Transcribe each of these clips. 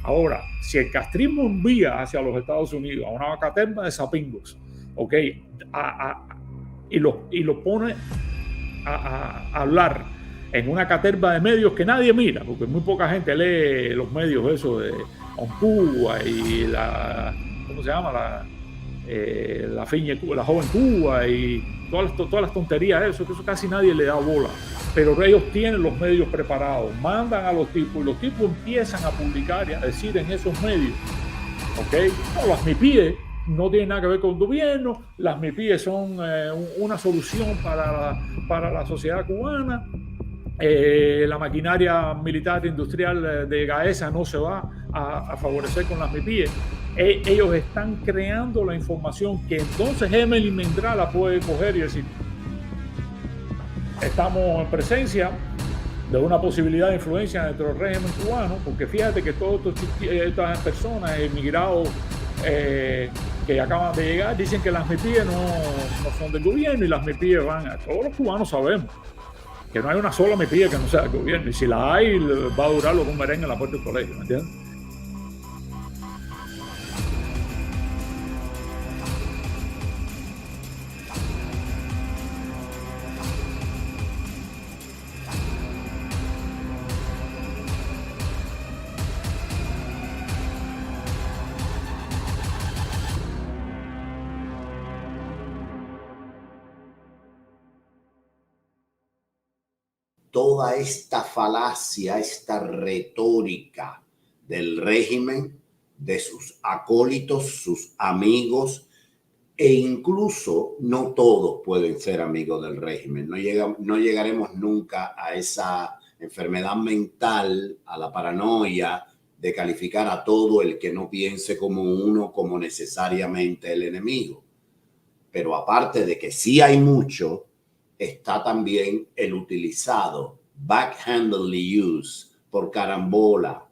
Ahora, si el castrismo envía hacia los Estados Unidos a una caterva de sapingos, ¿ok? Y lo pone a hablar en una caterva de medios que nadie mira, porque muy poca gente lee los medios esos de Cuba y ¿cómo se llama? La joven Cuba y todas las tonterías de eso, que eso casi nadie le da bola. Pero ellos tienen los medios preparados, mandan a los tipos y los tipos empiezan a publicar y a decir en esos medios, ¿ok? No, las MIPIE no tienen nada que ver con el gobierno, las MIPIE son una solución para la sociedad cubana. La maquinaria militar industrial de Gaesa no se va a favorecer con las MIPIE. Ellos están creando la información que entonces Emily Mendral la puede coger y decir, estamos en presencia de una posibilidad de influencia dentro del régimen cubano, porque fíjate que todas estas personas emigrados que acaban de llegar dicen que las MIPIE no son del gobierno y las MIPIE van a... Todos los cubanos sabemos que no hay una sola MIPIE que no sea del gobierno, y si la hay va a durar lo que un merengue en la puerta del colegio, ¿me entiendes? Toda esta falacia, esta retórica del régimen, de sus acólitos, sus amigos, e incluso no todos pueden ser amigos del régimen. No llegaremos nunca a esa enfermedad mental, a la paranoia de calificar a todo el que no piense como uno como necesariamente el enemigo. Pero aparte de que sí hay mucho, está también el utilizado, backhandedly used, por carambola,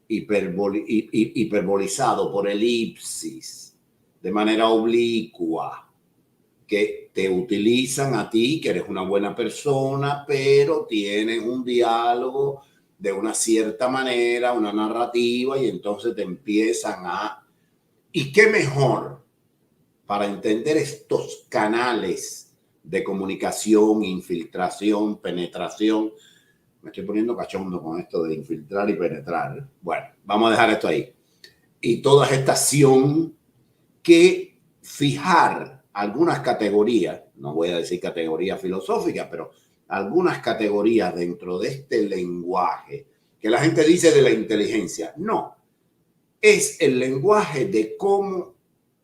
hiperbolizado por elipsis, de manera oblicua, que te utilizan a ti, que eres una buena persona, pero tienen un diálogo de una cierta manera, una narrativa, y entonces te empiezan a... ¿Y qué mejor para entender estos canales de comunicación, infiltración, penetración? Me estoy poniendo cachondo con esto de infiltrar y penetrar. Bueno, vamos a dejar esto ahí. Y toda esta acción que fijar algunas categorías, no voy a decir categorías filosóficas, pero algunas categorías dentro de este lenguaje que la gente dice de la inteligencia. No, es el lenguaje de cómo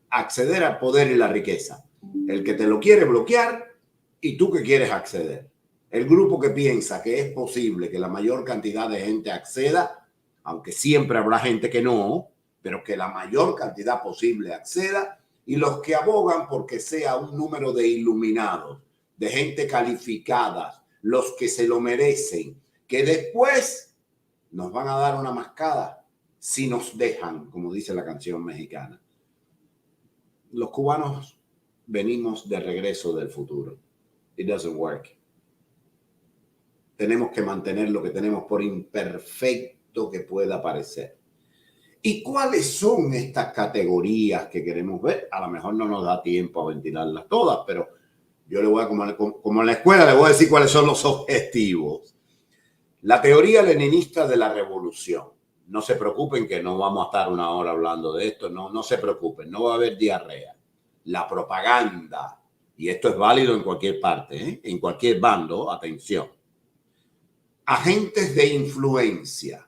acceder al poder y la riqueza. El que te lo quiere bloquear y tú que quieres acceder. El grupo que piensa que es posible que la mayor cantidad de gente acceda, aunque siempre habrá gente que no, pero que la mayor cantidad posible acceda, y los que abogan porque sea un número de iluminados, de gente calificada, los que se lo merecen, que después nos van a dar una mascada si nos dejan, como dice la canción mexicana. Los cubanos venimos de regreso del futuro. It doesn't work. Tenemos que mantener lo que tenemos, por imperfecto que pueda parecer. ¿Y cuáles son estas categorías que queremos ver? A lo mejor no nos da tiempo a ventilarlas todas, pero yo le voy a, como en la escuela, le voy a decir cuáles son los objetivos. La teoría leninista de la revolución. No se preocupen que no vamos a estar una hora hablando de esto. No se preocupen, no va a haber diarrea. La propaganda, y esto es válido en cualquier parte, en cualquier bando, atención. Agentes de influencia.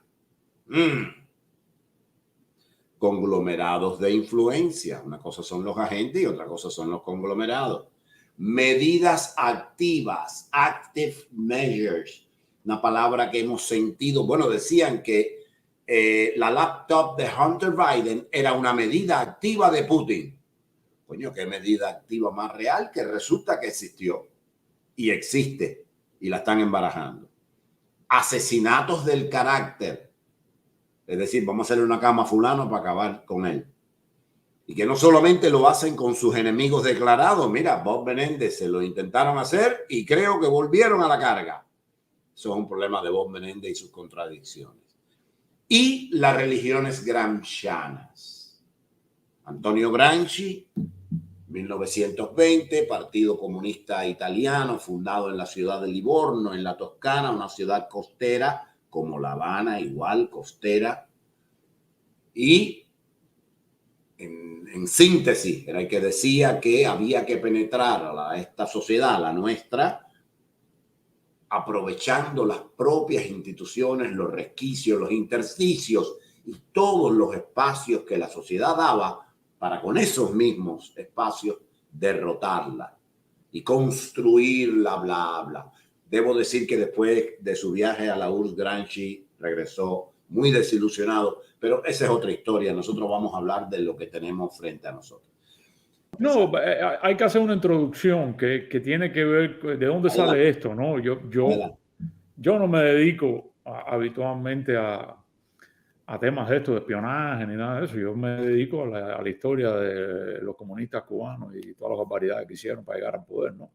Conglomerados de influencia. Una cosa son los agentes y otra cosa son los conglomerados. Medidas activas, active measures. Una palabra que hemos sentido. Bueno, decían que la laptop de Hunter Biden era una medida activa de Putin. Coño, qué medida activa más real, que resulta que existió y existe y la están embarajando. Asesinatos del carácter. Es decir, vamos a hacerle una cama a fulano para acabar con él. Y que no solamente lo hacen con sus enemigos declarados. Mira, Bob Menéndez se lo intentaron hacer y creo que volvieron a la carga. Eso es un problema de Bob Menéndez y sus contradicciones. y las religiones gramscianas. Antonio Gramsci, 1920, Partido Comunista Italiano, fundado en la ciudad de Livorno, en la Toscana, una ciudad costera, como La Habana, igual costera. Y en síntesis, era el que decía que había que penetrar a esta sociedad, la nuestra, aprovechando las propias instituciones, los resquicios, los intersticios y todos los espacios que la sociedad daba para con esos mismos espacios derrotarla y construirla, bla, bla. Debo decir que después de su viaje a la URSS, Gramsci regresó muy desilusionado, pero esa es otra historia. Nosotros vamos a hablar de lo que tenemos frente a nosotros. No, hay que hacer una introducción que tiene que ver de dónde sale esto, ¿no? Yo no me dedico habitualmente a temas de esto, de espionaje ni nada de eso. Yo me dedico a la historia de los comunistas cubanos y todas las barbaridades que hicieron para llegar al poder, ¿no?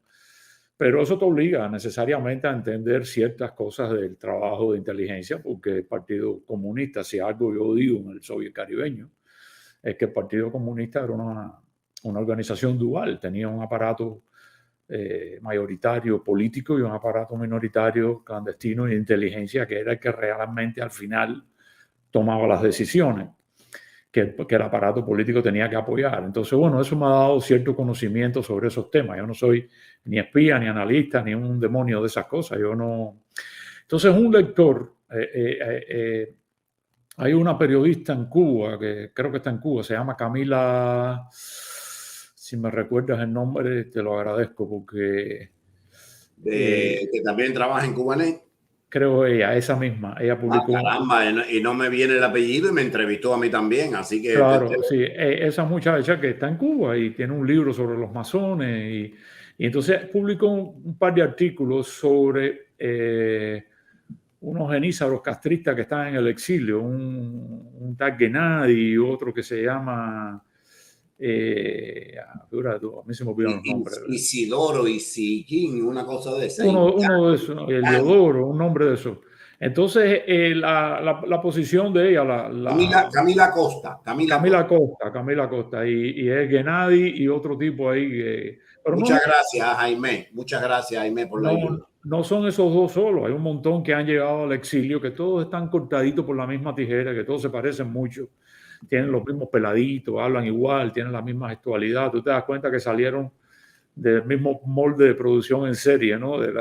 Pero eso te obliga necesariamente a entender ciertas cosas del trabajo de inteligencia, porque el Partido Comunista, si algo yo digo en el Soviet caribeño, es que el Partido Comunista era una organización dual, tenía un aparato mayoritario político y un aparato minoritario clandestino de inteligencia, que era el que realmente al final tomaba las decisiones que el aparato político tenía que apoyar. Entonces, bueno, eso me ha dado cierto conocimiento sobre esos temas. Yo no soy ni espía, ni analista, ni un demonio de esas cosas. Yo no. Entonces, un lector, hay una periodista en Cuba, que creo que está en Cuba, se llama Camila, si me recuerdas el nombre, te lo agradezco, porque... que también trabaja en Cubanet. Creo esa misma, ella publicó... caramba, y no me viene el apellido y me entrevistó a mí también, así que... Claro, sí, esa muchacha que está en Cuba y tiene un libro sobre los masones y entonces publicó un par de artículos sobre unos genízaros castristas que están en el exilio, un tal Gennady y otro que se llama... a mí se me olvidan los nombres. Isidoro, Isiquín, una cosa de esa. Uno de esos, el Leodoro, un nombre de esos. Entonces, la posición de ella, Camila Costa. Camila Costa, y es Gennady y otro tipo ahí. Pero muchas gracias, Jaime, por la ayuda. No son esos dos solos, hay un montón que han llegado al exilio, que todos están cortaditos por la misma tijera, que todos se parecen mucho, tienen los mismos peladitos, hablan igual, tienen la misma gestualidad. Tú te das cuenta que salieron del mismo molde de producción en serie, ¿no? De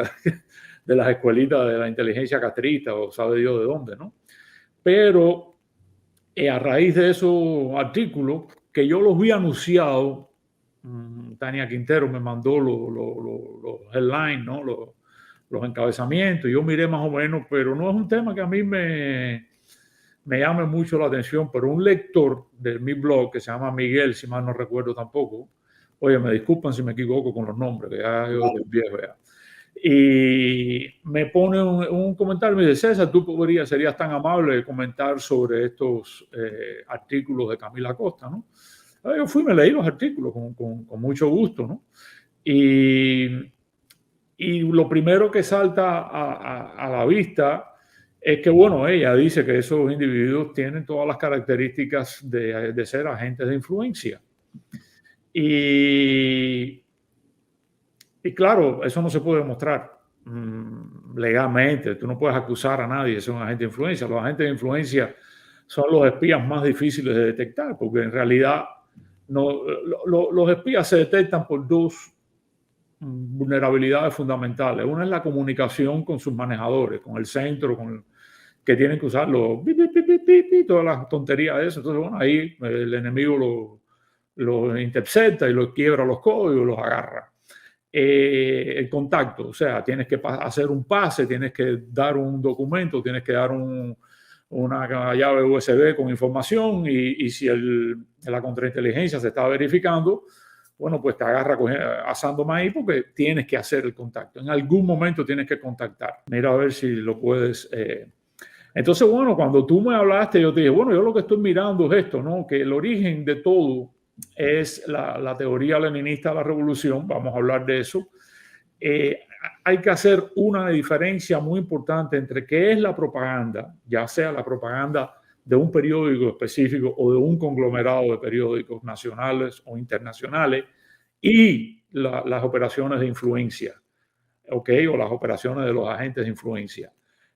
las escuelitas de la inteligencia castrista o sabe Dios de dónde, ¿no? Pero a raíz de esos artículos, que yo los vi anunciados, Tania Quintero me mandó los headlines, ¿no? Los encabezamientos, y yo miré más o menos, pero no es un tema que a mí me llame mucho la atención, pero un lector de mi blog, que se llama Miguel, si mal no recuerdo tampoco, oye, me disculpan si me equivoco con los nombres, que ya yo soy viejo ya, y me pone un comentario, me dice: César, tú serías tan amable de comentar sobre estos artículos de Camila Costa, ¿no? Yo fui y me leí los artículos con mucho gusto, ¿no? Y lo primero que salta a la vista es que, bueno, ella dice que esos individuos tienen todas las características de ser agentes de influencia. Y claro, eso no se puede demostrar legalmente. Tú no puedes acusar a nadie de ser un agente de influencia. Los agentes de influencia son los espías más difíciles de detectar, porque en realidad los espías se detectan por dos vulnerabilidades fundamentales. Una es la comunicación con sus manejadores, con el centro, que tienen que usar todas las tonterías de eso. Entonces, bueno, ahí el enemigo lo intercepta y lo quiebra los códigos, los agarra. El contacto, o sea, tienes que hacer un pase, tienes que dar un documento, tienes que dar una llave USB con información, y si la contrainteligencia se está verificando, bueno, pues te agarra asando maíz, porque tienes que hacer el contacto. En algún momento tienes que contactar. Mira a ver si lo puedes... Entonces, bueno, cuando tú me hablaste, yo te dije, bueno, yo lo que estoy mirando es esto, ¿no? Que el origen de todo es la teoría leninista de la revolución. Vamos a hablar de eso. Hay que hacer una diferencia muy importante entre qué es la propaganda, ya sea la propaganda de un periódico específico o de un conglomerado de periódicos nacionales o internacionales y las operaciones de influencia, ¿ok? O las operaciones de los agentes de influencia.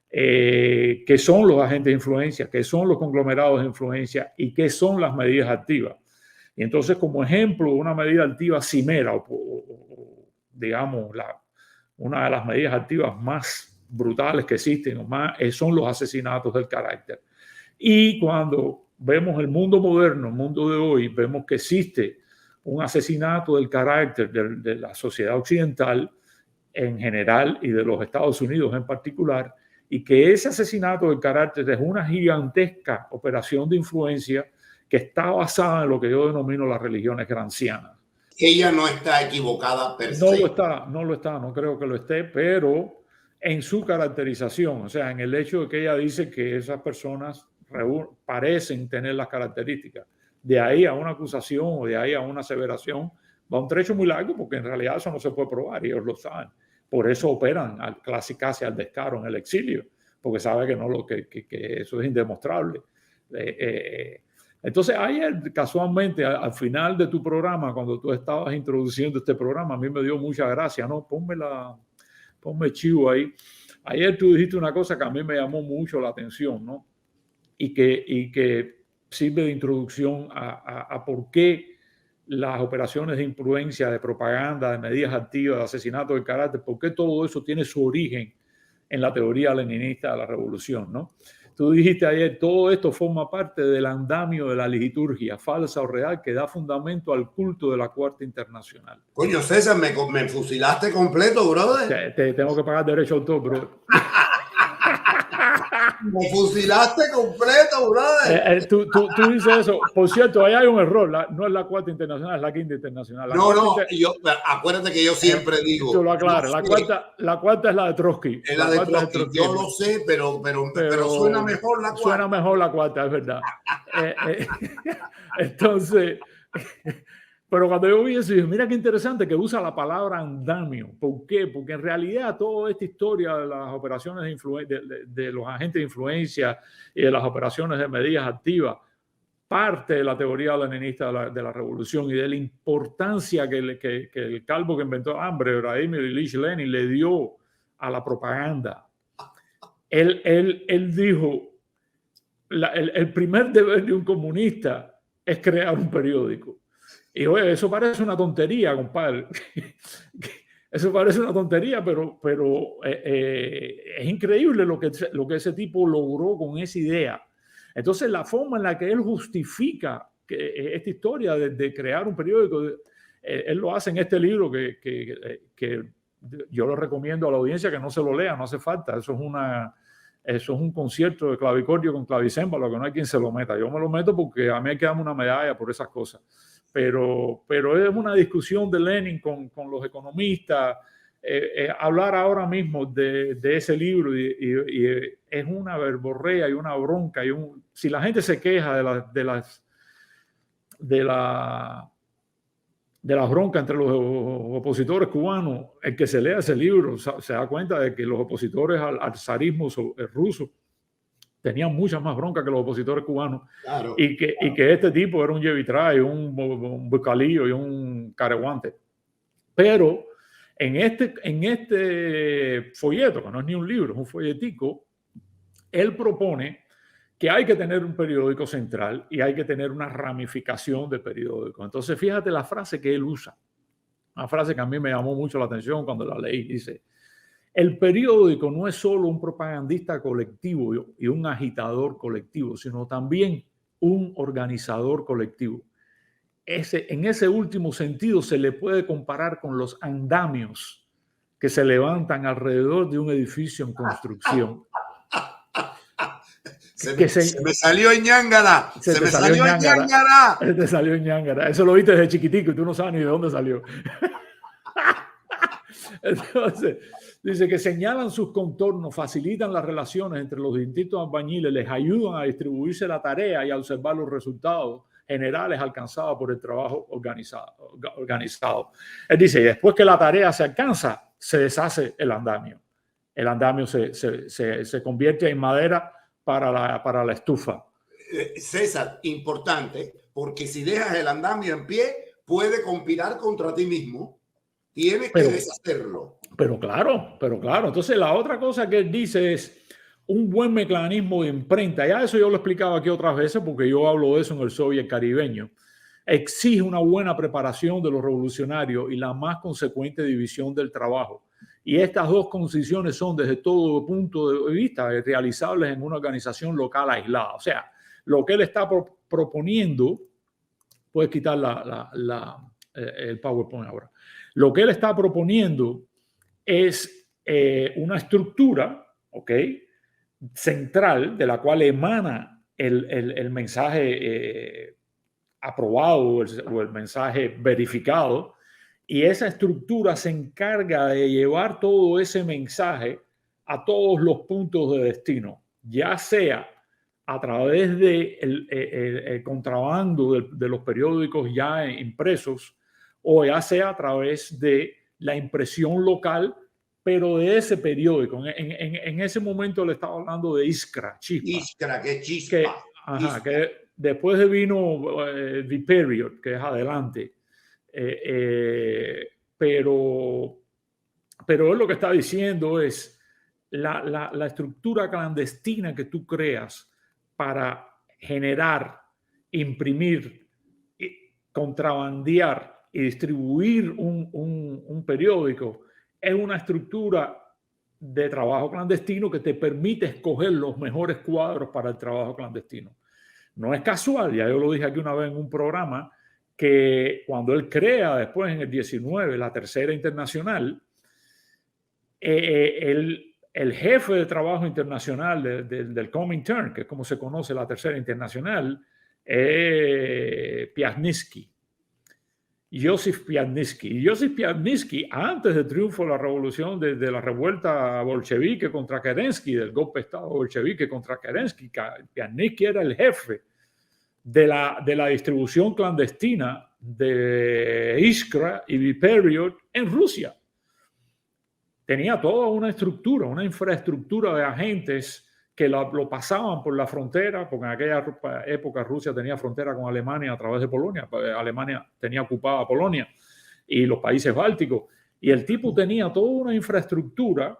¿Qué son los agentes de influencia? ¿Qué son los conglomerados de influencia? ¿Y qué son las medidas activas? Y entonces, como ejemplo, una medida activa cimera, o digamos, una de las medidas activas más brutales que existen, son los asesinatos del carácter. Y cuando vemos el mundo moderno, el mundo de hoy, vemos que existe un asesinato del carácter de la sociedad occidental en general y de los Estados Unidos en particular, y que ese asesinato del carácter es una gigantesca operación de influencia que está basada en lo que yo denomino las religiones gramscianas. Ella no está equivocada per se. No lo está, no creo que lo esté, pero en su caracterización, o sea, en el hecho de que ella dice que esas personas parecen tener las características. De ahí a una acusación o de ahí a una aseveración va un trecho muy largo, porque en realidad eso no se puede probar y ellos lo saben. Por eso operan casi al descaro en el exilio, porque saben que eso es indemostrable. Entonces, ayer, casualmente, al final de tu programa, cuando tú estabas introduciendo este programa, a mí me dio mucha gracia, ¿no? Ponme chivo ahí. Ayer tú dijiste una cosa que a mí me llamó mucho la atención, ¿no? Y que sirve de introducción a por qué las operaciones de influencia, de propaganda, de medidas activas, de asesinato del carácter, por qué todo eso tiene su origen en la teoría leninista de la revolución, ¿no? Tú dijiste ayer, todo esto forma parte del andamio de la liturgia, falsa o real, que da fundamento al culto de la Cuarta Internacional. Coño, César, me fusilaste completo, brother. Te tengo que pagar derecho a autor, bro. Me fusilaste completo, brother. Tú dices eso. Por cierto, ahí hay un error. No es la Cuarta Internacional, es la Quinta Internacional. Acuérdate que yo siempre digo. Tú lo aclaras. La cuarta es la de Trotsky. Es la de Trotsky. Yo lo sé, pero suena mejor la cuarta. Suena mejor la cuarta, es verdad. Entonces, pero cuando yo vi eso, dije, mira qué interesante que usa la palabra andamio. ¿Por qué? Porque en realidad toda esta historia de las operaciones de los agentes de influencia y de las operaciones de medidas activas parte de la teoría leninista de la revolución y de la importancia que el calvo que inventó el hambre, Vladimir Ilich Lenin, le dio a la propaganda. Él dijo, el primer deber de un comunista es crear un periódico. Y oye, eso parece una tontería, compadre. Eso parece una tontería, pero es increíble lo que ese tipo logró con esa idea. Entonces, la forma en la que él justifica esta historia de crear un periódico, él lo hace en este libro que yo le recomiendo a la audiencia que no se lo lea, no hace falta. Eso es un concierto de clavicordio con clavicémbalo, que no hay quien se lo meta. Yo me lo meto porque a mí hay que darme una medalla por esas cosas. Pero es una discusión de Lenin con los economistas. Hablar ahora mismo de ese libro y es una verborrea y una bronca. Si la gente se queja de las broncas entre los opositores cubanos, el que se lea ese libro se da cuenta de que los opositores al zarismo ruso tenían muchas más broncas que los opositores cubanos. Claro, y que este tipo era un Yevitray, un Bucalillo y un Careguante. Pero en este folleto, que no es ni un libro, es un folletico, él propone que hay que tener un periódico central y hay que tener una ramificación de periódico. Entonces, fíjate la frase que él usa. Una frase que a mí me llamó mucho la atención cuando la leí. Dice, el periódico no es solo un propagandista colectivo y un agitador colectivo, sino también un organizador colectivo. En ese último sentido se le puede comparar con los andamios que se levantan alrededor de un edificio en construcción. Se me salió en ñángara. Se me salió en ñángara. Te salió en ñángara. Eso lo viste desde chiquitico y tú no sabes ni de dónde salió. Entonces, dice que señalan sus contornos, facilitan las relaciones entre los distintos albañiles, les ayudan a distribuirse la tarea y a observar los resultados generales alcanzados por el trabajo organizado. Él dice, y después que la tarea se alcanza, se deshace el andamio. El andamio se convierte en madera para la estufa. César, importante, porque si dejas el andamio en pie, puede conspirar contra ti mismo. Tienes que deshacerlo. Pero claro. Entonces, la otra cosa que él dice es un buen mecanismo de imprenta. Ya eso yo lo explicaba aquí otras veces porque yo hablo de eso en el Soviet caribeño. Exige una buena preparación de los revolucionarios y la más consecuente división del trabajo. Y estas dos condiciones son, desde todo punto de vista, realizables en una organización local aislada. O sea, lo que él está proponiendo, puedes quitar el PowerPoint ahora. Lo que él está proponiendo es una estructura, ¿ok?, central, de la cual emana el mensaje aprobado o el mensaje verificado, y esa estructura se encarga de llevar todo ese mensaje a todos los puntos de destino, ya sea a través del el contrabando de los periódicos ya impresos, o ya sea a través de la impresión local, pero de ese periódico. En ese momento le estaba hablando de Iskra, chispa. Iskra, que chispa. Que después vino The Period, que es adelante. Pero él lo que está diciendo es la estructura clandestina que tú creas para generar, imprimir, contrabandear y distribuir un periódico es una estructura de trabajo clandestino que te permite escoger los mejores cuadros para el trabajo clandestino. No es casual, ya yo lo dije aquí una vez en un programa, que cuando él crea después en el 19 la Tercera Internacional, el jefe de trabajo internacional del Comintern, que es como se conoce la Tercera Internacional, Piasnitsky. Joseph Piasnitsky. Y Joseph Piasnitsky, antes del triunfo de la revolución, de la revuelta bolchevique contra Kerensky, del golpe de Estado bolchevique contra Kerensky, Piasnitsky era el jefe de la distribución clandestina de Iskra y The Period en Rusia. Tenía toda una estructura, una infraestructura de agentes que lo pasaban por la frontera, porque en aquella época Rusia tenía frontera con Alemania a través de Polonia. Alemania tenía ocupada Polonia y los países bálticos. Y el tipo tenía toda una infraestructura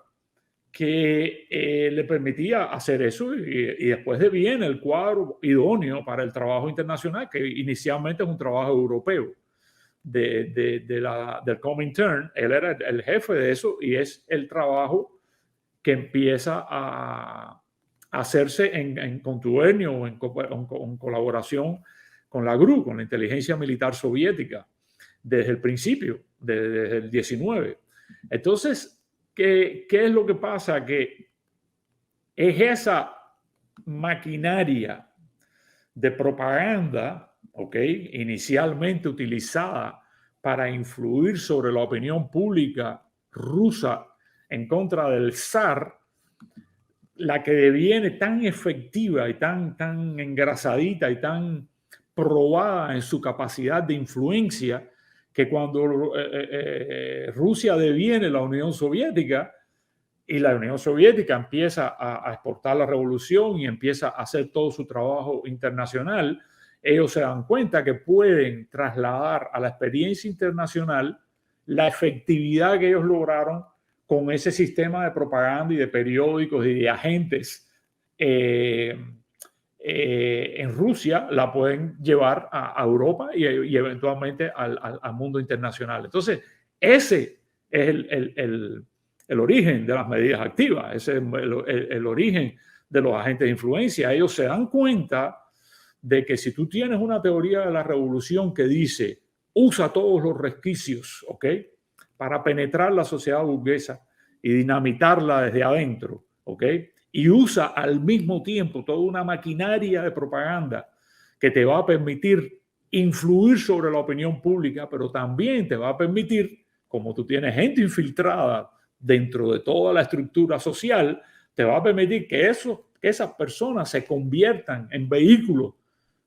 que le permitía hacer eso, y después viene el cuadro idóneo para el trabajo internacional, que inicialmente es un trabajo europeo del Comintern. Él era el jefe de eso y es el trabajo que empieza a hacerse en contubernio o en colaboración con la GRU, con la inteligencia militar soviética, desde el principio, desde el 19. Entonces, ¿qué es lo que pasa? Que es esa maquinaria de propaganda, inicialmente utilizada para influir sobre la opinión pública rusa en contra del zar, la que deviene tan efectiva y tan engrasadita y tan probada en su capacidad de influencia, que cuando Rusia deviene la Unión Soviética y la Unión Soviética empieza a exportar la revolución y empieza a hacer todo su trabajo internacional, ellos se dan cuenta que pueden trasladar a la experiencia internacional la efectividad que ellos lograron con ese sistema de propaganda y de periódicos y de agentes en Rusia, la pueden llevar a Europa y eventualmente al mundo internacional. Entonces, ese es el origen de las medidas activas, ese es el origen de los agentes de influencia. Ellos se dan cuenta de que si tú tienes una teoría de la revolución que dice usa todos los resquicios, para penetrar la sociedad burguesa y dinamitarla desde adentro, y usa al mismo tiempo toda una maquinaria de propaganda que te va a permitir influir sobre la opinión pública, pero también te va a permitir, como tú tienes gente infiltrada dentro de toda la estructura social, te va a permitir que esas personas se conviertan en vehículos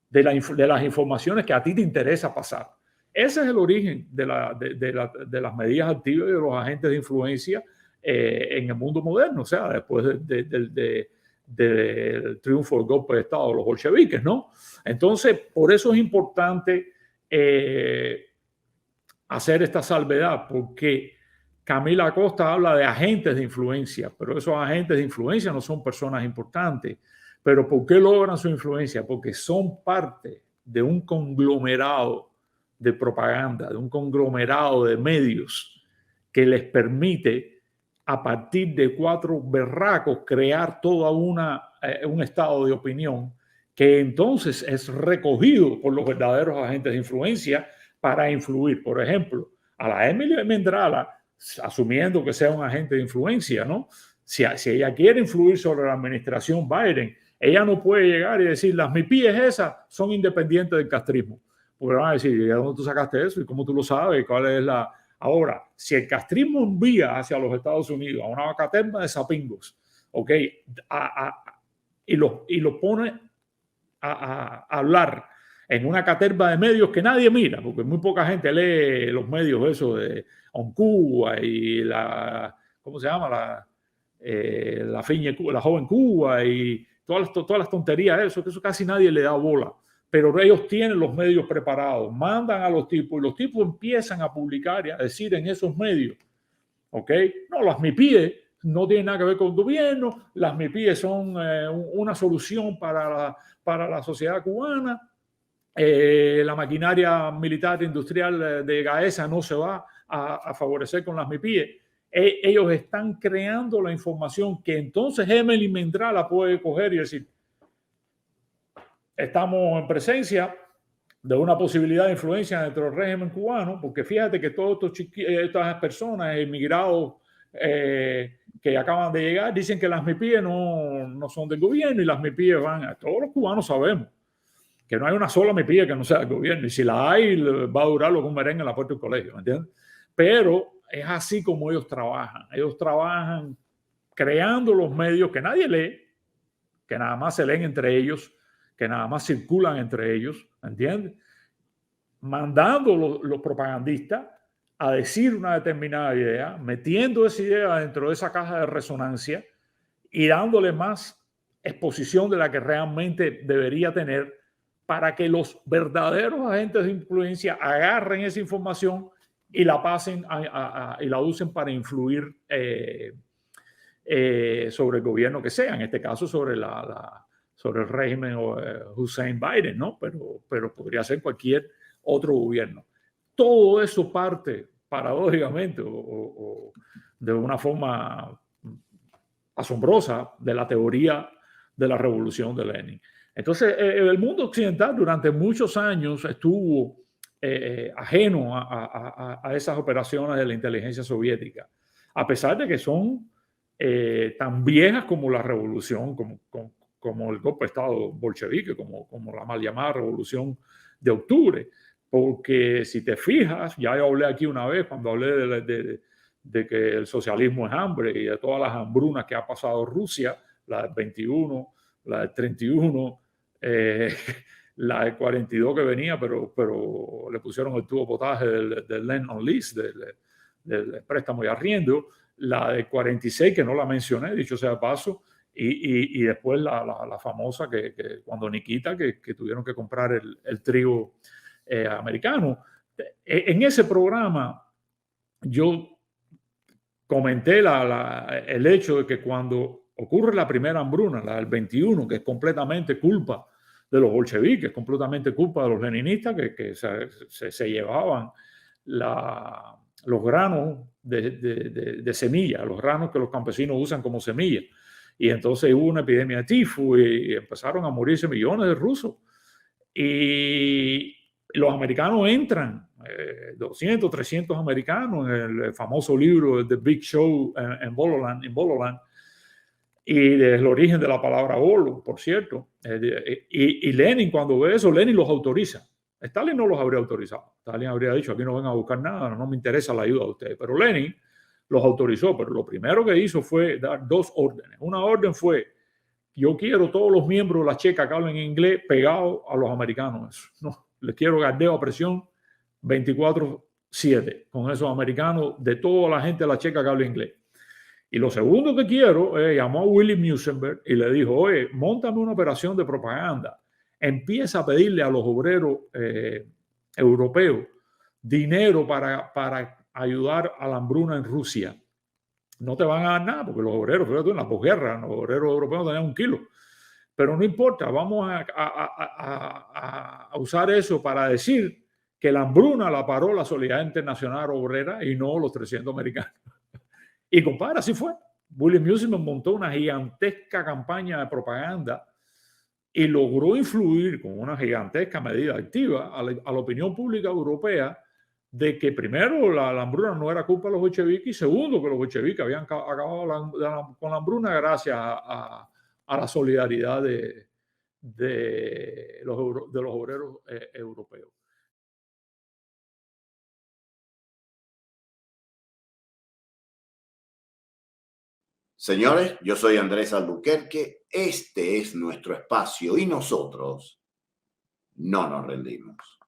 de las informaciones que a ti te interesa pasar. Ese es el origen de las medidas activas y de los agentes de influencia en el mundo moderno. O sea, después de del triunfo del golpe de Estado de los bolcheviques, ¿no? Entonces, por eso es importante hacer esta salvedad, porque Camila Acosta habla de agentes de influencia, pero esos agentes de influencia no son personas importantes. ¿Pero por qué logran su influencia? Porque son parte de un conglomerado de propaganda, de un conglomerado de medios que les permite, a partir de 4 berracos, crear toda un estado de opinión que entonces es recogido por los verdaderos agentes de influencia para influir. Por ejemplo, a la Emily Mendrala, asumiendo que sea un agente de influencia, ¿no? Si ella quiere influir sobre la administración Biden, ella no puede llegar y decir, las MIPIs esas son independientes del castrismo. Porque van a decir, ¿de dónde tú sacaste eso? ¿Y cómo tú lo sabes? ¿Cuál es la...? Ahora, si el castrismo envía hacia los Estados Unidos a una caterva de sapingos, ¿ok? Y lo pone a hablar en una caterva de medios que nadie mira, porque muy poca gente lee los medios esos de Cuba y la, ¿cómo se llama? La joven Cuba y todas las tonterías de eso, que eso casi nadie le da bola. Pero ellos tienen los medios preparados, mandan a los tipos y los tipos empiezan a publicar y a decir en esos medios, ¿ok? No, las MIPIES no tienen nada que ver con el gobierno, las MIPIES son una solución para la sociedad cubana, la maquinaria militar industrial de Gaesa no se va a favorecer con las MIPIES. Ellos están creando la información que entonces Emily Mendrala puede coger y decir, estamos en presencia de una posibilidad de influencia dentro del régimen cubano, porque fíjate que todas estas personas emigrados que acaban de llegar dicen que las MIPIES no son del gobierno y las MIPIES van a... Todos los cubanos sabemos que no hay una sola MIPIE que no sea del gobierno, y si la hay va a durar lo que un merengue en la puerta del colegio, ¿me entiendes? Pero es así como ellos trabajan creando los medios que nadie lee, que nada más se leen entre ellos, que nada más circulan entre ellos, ¿entiendes? Mandando los propagandistas a decir una determinada idea, metiendo esa idea dentro de esa caja de resonancia y dándole más exposición de la que realmente debería tener para que los verdaderos agentes de influencia agarren esa información y la pasen y la usen para influir sobre el gobierno que sea, en este caso sobre el régimen Hussein Biden, ¿no? Pero podría ser cualquier otro gobierno. Todo eso parte, paradójicamente, o de una forma asombrosa, de la teoría de la revolución de Lenin. Entonces, el mundo occidental durante muchos años estuvo ajeno a esas operaciones de la inteligencia soviética, a pesar de que son tan viejas como la revolución, como el golpe de Estado bolchevique, como la mal llamada Revolución de Octubre. Porque si te fijas, ya yo hablé aquí una vez cuando hablé de que el socialismo es hambre y de todas las hambrunas que ha pasado Rusia, la del 21, la del 31, la del 42 que venía, pero le pusieron el tubo potaje del Lend on Lease, del préstamo y arriendo, la del 46 que no la mencioné, dicho sea de paso, y después la famosa que cuando Nikita, que tuvieron que comprar el trigo americano. En ese programa yo comenté el hecho de que cuando ocurre la primera hambruna, la del 21, que es completamente culpa de los bolcheviques, completamente culpa de los leninistas que se llevaban los granos de semilla, los granos que los campesinos usan como semilla. Y entonces hubo una epidemia de tifus y empezaron a morirse millones de rusos. Y los americanos entran, 200, 300 americanos, en el famoso libro The Big Show en Bololand, y del origen de la palabra bolo, por cierto. Y Lenin, cuando ve eso, Lenin los autoriza. Stalin no los habría autorizado. Stalin habría dicho, aquí no vengan a buscar nada, no me interesa la ayuda de ustedes. Pero Lenin los autorizó, pero lo primero que hizo fue dar 2 órdenes. Una orden fue, yo quiero todos los miembros de la checa que hablen inglés pegados a los americanos. No, les quiero gardeo a presión 24/7 con esos americanos, de toda la gente de la checa que habla inglés. Y lo segundo que quiero, llamó a Willy Musenberg y le dijo, oye, móntame una operación de propaganda. Empieza a pedirle a los obreros europeos dinero para ayudar a la hambruna en Rusia. No te van a dar nada, porque los obreros, fíjate, en la posguerra, los obreros europeos tenían 1 kilo. Pero no importa, vamos a usar eso para decir que la hambruna la paró la Solidaridad Internacional Obrera y no los 300 americanos. Y compadre, así fue. William Musenberg montó una gigantesca campaña de propaganda y logró influir con una gigantesca medida activa a la opinión pública europea de que primero la hambruna no era culpa de los bolcheviques y segundo que los bolcheviques habían acabado con la hambruna gracias a la solidaridad de los obreros europeos. Señores, yo soy Andrés Albuquerque, este es nuestro espacio y nosotros no nos rendimos.